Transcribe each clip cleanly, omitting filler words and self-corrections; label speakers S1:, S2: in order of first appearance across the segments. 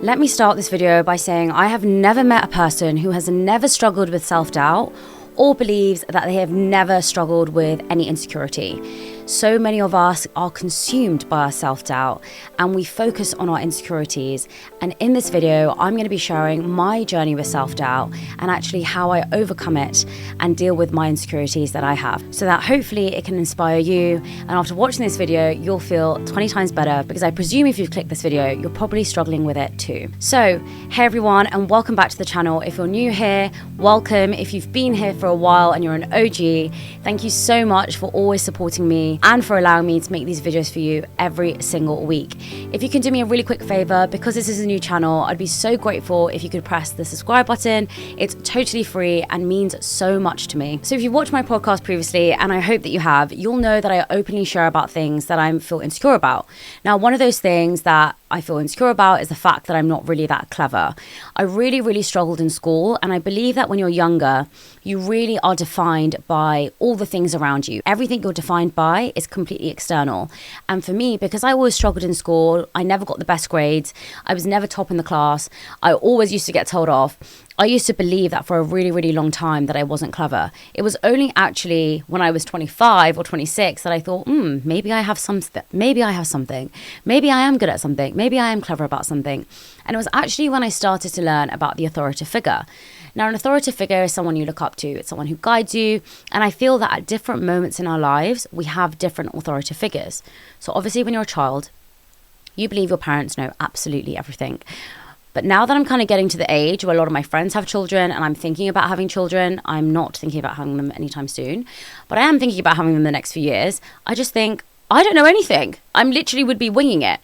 S1: Let me start this video by saying I have never met a person who has never struggled with self-doubt or believes that they have never struggled with any insecurity. So many of us are consumed by our self-doubt and we focus on our insecurities. And in this video, I'm going to be sharing my journey with self-doubt and actually how I overcome it and deal with my insecurities that I have, so that hopefully it can inspire you. And after watching this video, you'll feel 20 times better, because I presume if you've clicked this video, you're probably struggling with it too. So, hey everyone, and welcome back to the channel. If you're new here, welcome. If you've been here for a while and you're an OG, thank you so much for always supporting me and for allowing me to make these videos for you every single week. If you can do me a really quick favor, because this is a new channel, I'd be so grateful if you could press the subscribe button. It's totally free and means so much to me. So if you've watched my podcast previously, and I hope that you have, you'll know that I openly share about things that I feel insecure about. Now, one of those things that I feel insecure about is the fact that I'm not really that clever. I really struggled in school, and I believe that when you're younger, you really are defined by all the things around you. Everything you're defined by is completely external. And for me, because I always struggled in school, I never got the best grades, I was never top in the class, I always used to get told off. I used to believe that for a really long time that I wasn't clever. It was only actually when I was 25 or 26 that I thought, maybe I have something. Maybe I am good at something. Maybe I am clever about something. And it was actually when I started to learn about the authoritative figure. Now, an authoritative figure is someone you look up to. It's someone who guides you. And I feel that at different moments in our lives, we have different authoritative figures. So obviously when you're a child, you believe your parents know absolutely everything. But now that I'm kind of getting to the age where a lot of my friends have children and I'm thinking about having children, I'm not thinking about having them anytime soon, but I am thinking about having them the next few years. I just think, I don't know anything. I'm literally would be winging it.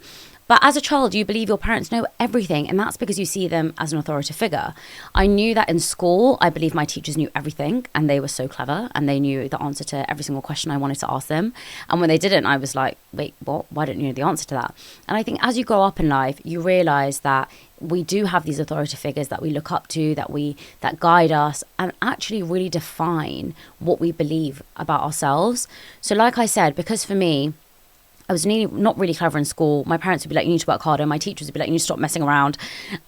S1: But as a child, you believe your parents know everything, and that's because you see them as an authoritative figure. I knew that in school, I believe my teachers knew everything, and they were so clever, and they knew the answer to every single question I wanted to ask them. And when they didn't, I was like, wait, what? Why don't you know the answer to that? And I think as you grow up in life, you realize that we do have these authoritative figures that we look up to, that guide us and actually really define what we believe about ourselves. So like I said, because for me, I was not really clever in school. My parents would be like, you need to work harder. My teachers would be like, you need to stop messing around.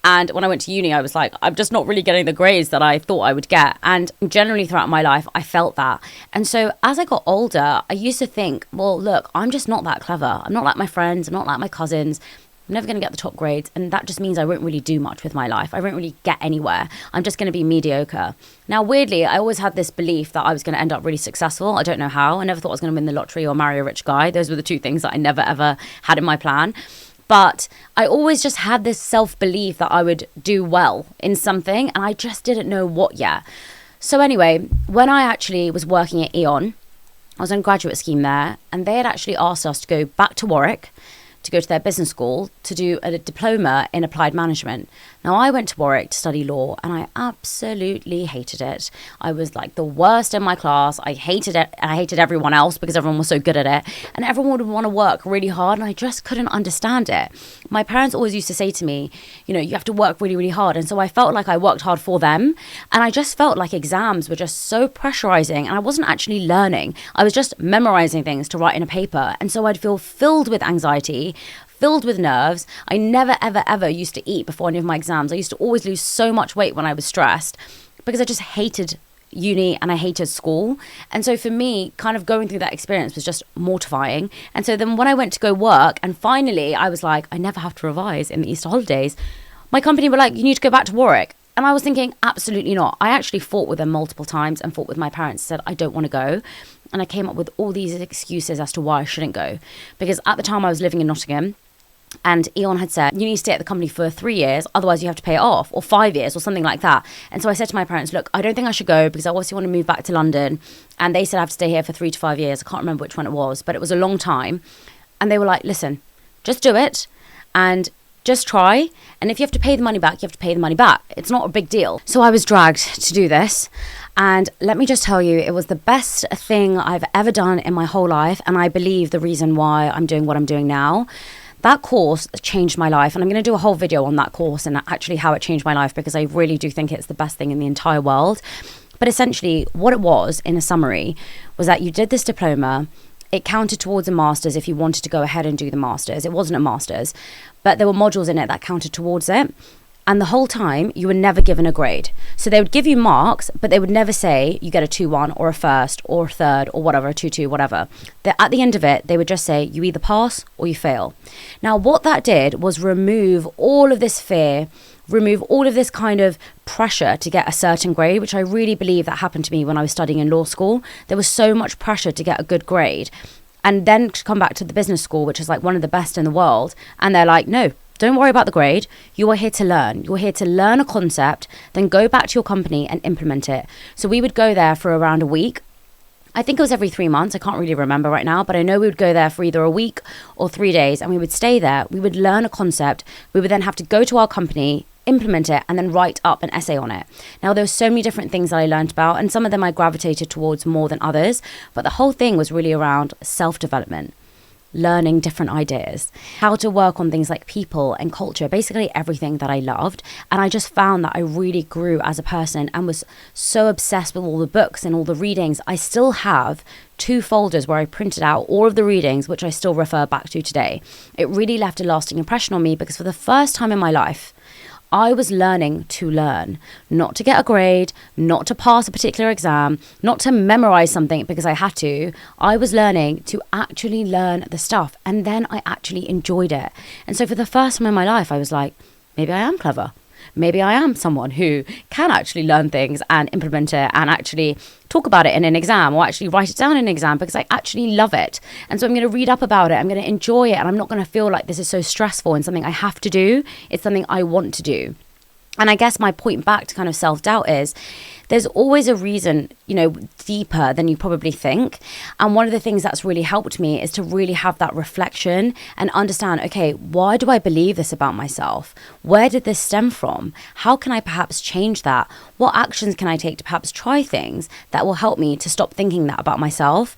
S1: And when I went to uni, I was like, I'm just not really getting the grades that I thought I would get. And generally throughout my life, I felt that. And so as I got older, I used to think, well, look, I'm just not that clever. I'm not like my friends. I'm not like my cousins. I'm never going to get the top grades, and that just means I won't really do much with my life. I won't really get anywhere. I'm just going to be mediocre. Now, weirdly, I always had this belief that I was going to end up really successful. I don't know how. I never thought I was going to win the lottery or marry a rich guy. Those were the two things that I never ever had in my plan. But I always just had this self-belief that I would do well in something, and I just didn't know what yet. So anyway, when I actually was working at Eon, I was on a graduate scheme there, and they had actually asked us to go back to Warwick to go to their business school to do a diploma in applied management. Now, I went to Warwick to study law, and I absolutely hated it. I was like the worst in my class. I hated it, and I hated everyone else because everyone was so good at it, and everyone would want to work really hard, and I just couldn't understand it. My parents always used to say to me, you know, you have to work really hard, and so I felt like I worked hard for them, and I just felt like exams were just so pressurizing, and I wasn't actually learning. I was just memorizing things to write in a paper, and so I'd feel filled with anxiety, filled with nerves. I never, ever used to eat before any of my exams. I used to always lose so much weight when I was stressed because I just hated uni and I hated school. And so for me, kind of going through that experience was just mortifying. And so then when I went to go work, and finally I was like, I never have to revise in the Easter holidays, my company were like, you need to go back to Warwick. And I was thinking, absolutely not. I actually fought with them multiple times and fought with my parents, said, I don't want to go. And I came up with all these excuses as to why I shouldn't go. Because at the time I was living in Nottingham, and Eon had said, you need to stay at the company for 3 years, otherwise you have to pay it off, or 5 years, or something like that. And so I said to my parents, look, I don't think I should go because I obviously want to move back to London. And they said I have to stay here for 3 to 5 years. I can't remember which one it was, but it was a long time. And they were like, listen, just do it and just try. And if you have to pay the money back, you have to pay the money back. It's not a big deal. So I was dragged to do this. And let me just tell you, it was the best thing I've ever done in my whole life. And I believe the reason why I'm doing what I'm doing now. That course changed my life, and I'm going to do a whole video on that course and actually how it changed my life, because I really do think it's the best thing in the entire world. But essentially what it was, in a summary, was that you did this diploma it counted towards a master's if you wanted to go ahead and do the master's. It wasn't a master's, but there were modules in it that counted towards it. And the whole time, you were never given a grade. So they would give you marks, but they would never say you get a 2-1 or a first or a third or whatever, a 2-2, whatever. At the end of it, they would just say you either pass or you fail. Now, what that did was remove all of this fear, remove all of this kind of pressure to get a certain grade, which I really believe that happened to me when I was studying in law school. There was so much pressure to get a good grade. And then to come back to the business school, which is like one of the best in the world. And they're like, no, don't worry about the grade. You are here to learn. You're here to learn a concept, then go back to your company and implement it. So we would go there for around a week. I think it was every 3 months. I can't really remember right now, but I know we would go there for either a week or 3 days, and we would stay there. We would learn a concept. We would then have to go to our company, implement it, and then write up an essay on it. Now, there were so many different things that I learned about, and some of them I gravitated towards more than others, but the whole thing was really around self-development, learning different ideas, how to work on things like people and culture, basically everything that I loved. And I just found that I really grew as a person and was so obsessed with all the books and all the readings. I still have 2 folders where I printed out all of the readings, which I still refer back to today. It really left a lasting impression on me because for the first time in my life, I was learning to learn, not to get a grade, not to pass a particular exam, not to memorize something because I had to. I was learning to actually learn the stuff, and then I actually enjoyed it. And so for the first time in my life, I was like, maybe I am clever. Maybe I am someone who can actually learn things and implement it and actually talk about it in an exam or actually write it down in an exam because I actually love it. And so I'm going to read up about it. I'm going to enjoy it. And I'm not going to feel like this is so stressful and something I have to do. It's something I want to do. And I guess my point back to kind of self-doubt is there's always a reason, deeper than you probably think. And one of the things that's really helped me is to really have that reflection and understand, okay, why do I believe this about myself? Where did this stem from? How can I perhaps change that? What actions can I take to perhaps try things that will help me to stop thinking that about myself?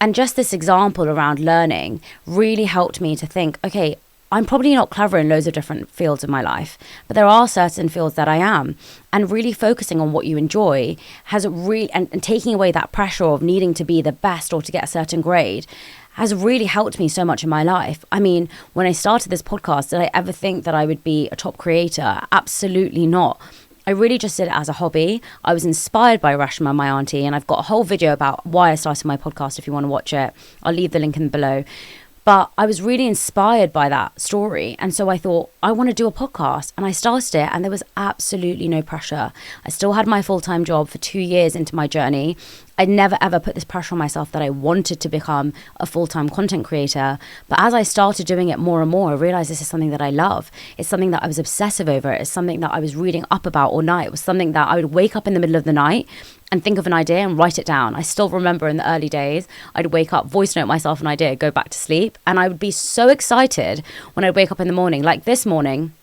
S1: And just this example around learning really helped me to think, okay, I'm probably not clever in loads of different fields of my life, but there are certain fields that I am. And really focusing on what you enjoy has really, and taking away that pressure of needing to be the best or to get a certain grade has really helped me so much in my life. I mean, when I started this podcast, did I ever think that I would be a top creator? Absolutely not. I really just did it as a hobby. I was inspired by Rashma, my auntie, and I've got a whole video about why I started my podcast if you want to watch it. I'll leave the link in below. But I was really inspired by that story. And so I thought, I want to do a podcast. And I started it and there was absolutely no pressure. I still had my full-time job for 2 years into my journey. I never ever put this pressure on myself that I wanted to become a full-time content creator. But as I started doing it more and more, I realized this is something that I love. It's something that I was obsessive over. It's something that I was reading up about all night. It was something that I would wake up in the middle of the night and think of an idea and write it down. I still remember in the early days, I'd wake up, voice note myself an idea, go back to sleep. And I would be so excited when I'd wake up in the morning. Like this morning,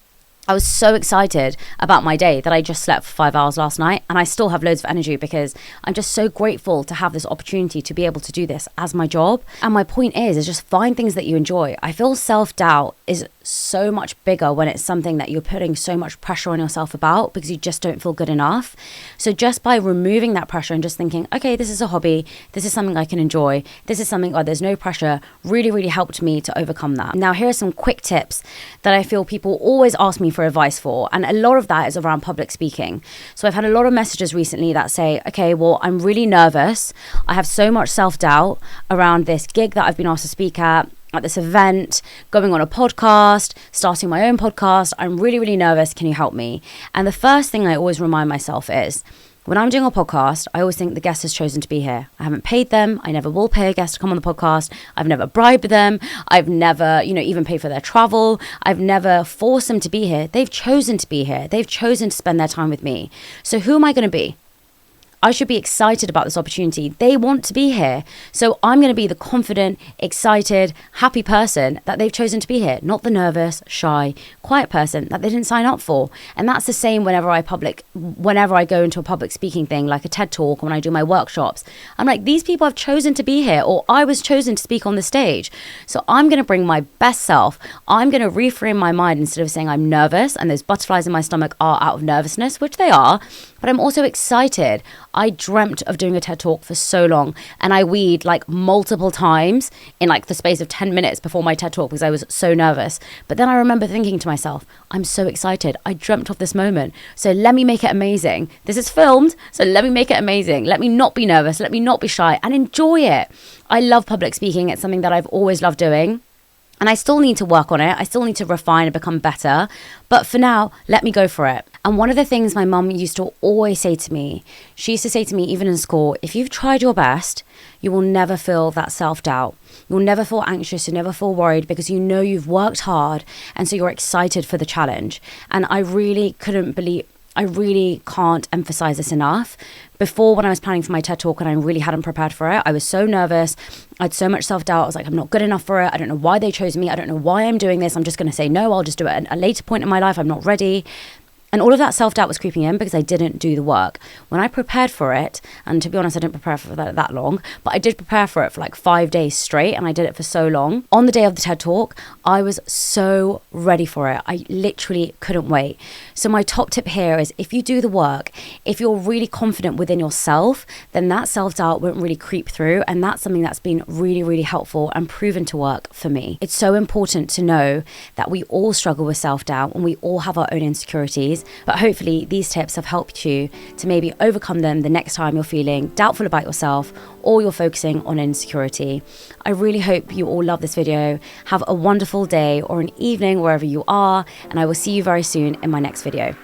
S1: I was so excited about my day that I just slept for 5 hours last night, and I still have loads of energy because I'm just so grateful to have this opportunity to be able to do this as my job. And my point is just find things that you enjoy. I feel self-doubt is so much bigger when it's something that you're putting so much pressure on yourself about because you just don't feel good enough. So just by removing that pressure and just thinking, okay, this is a hobby, this is something I can enjoy, this is something where there's no pressure, really helped me to overcome that. Now, here are some quick tips that I feel people always ask me for advice for, and a lot of that is around public speaking. So I've had a lot of messages recently that say, okay, well, I'm really nervous. I have so much self-doubt around this gig that I've been asked to speak at this event, going on a podcast, starting my own podcast. I'm really nervous. Can you help me? And the first thing I always remind myself is, when I'm doing a podcast, I always think the guest has chosen to be here. I haven't paid them. I never will pay a guest to come on the podcast. I've never bribed them. I've never, even paid for their travel. I've never forced them to be here. They've chosen to be here. They've chosen to spend their time with me. So who am I going to be? I should be excited about this opportunity. They want to be here. So I'm going to be the confident, excited, happy person that they've chosen to be here, not the nervous, shy, quiet person that they didn't sign up for. And that's the same whenever I go into a public speaking thing, like a TED Talk, when I do my workshops. I'm like, these people have chosen to be here, or I was chosen to speak on the stage. So I'm going to bring my best self. I'm going to reframe my mind instead of saying I'm nervous and those butterflies in my stomach are out of nervousness, which they are. But I'm also excited. I dreamt of doing a TED Talk for so long, and I weed like multiple times in like the space of 10 minutes before my TED Talk because I was so nervous. But then I remember thinking to myself, I'm so excited. I dreamt of this moment. So let me make it amazing. This is filmed, so let me make it amazing. Let me not be nervous. Let me not be shy and enjoy it. I love public speaking. It's something that I've always loved doing. And I still need to work on it. I still need to refine and become better. But for now, let me go for it. And one of the things my mum used to always say to me, she used to say to me, even in school, if you've tried your best, you will never feel that self-doubt. You'll never feel anxious. You'll never feel worried because you know you've worked hard. And so you're excited for the challenge. And I really can't emphasize this enough. Before, when I was planning for my TED Talk and I really hadn't prepared for it, I was so nervous. I had so much self-doubt. I was like, I'm not good enough for it. I don't know why they chose me. I don't know why I'm doing this. I'm just going to say no. I'll just do it at a later point in my life. I'm not ready. And all of that self-doubt was creeping in because I didn't do the work. When I prepared for it, and to be honest, I didn't prepare for that long, but I did prepare for it for like 5 days straight, and I did it for so long. On the day of the TED Talk, I was so ready for it. I literally couldn't wait. So my top tip here is if you do the work, if you're really confident within yourself, then that self-doubt won't really creep through. And that's something that's been really, really helpful and proven to work for me. It's so important to know that we all struggle with self-doubt and we all have our own insecurities. But hopefully these tips have helped you to maybe overcome them the next time you're feeling doubtful about yourself or you're focusing on insecurity. I really hope you all love this video. Have a wonderful day or an evening wherever you are, and I will see you very soon in my next video.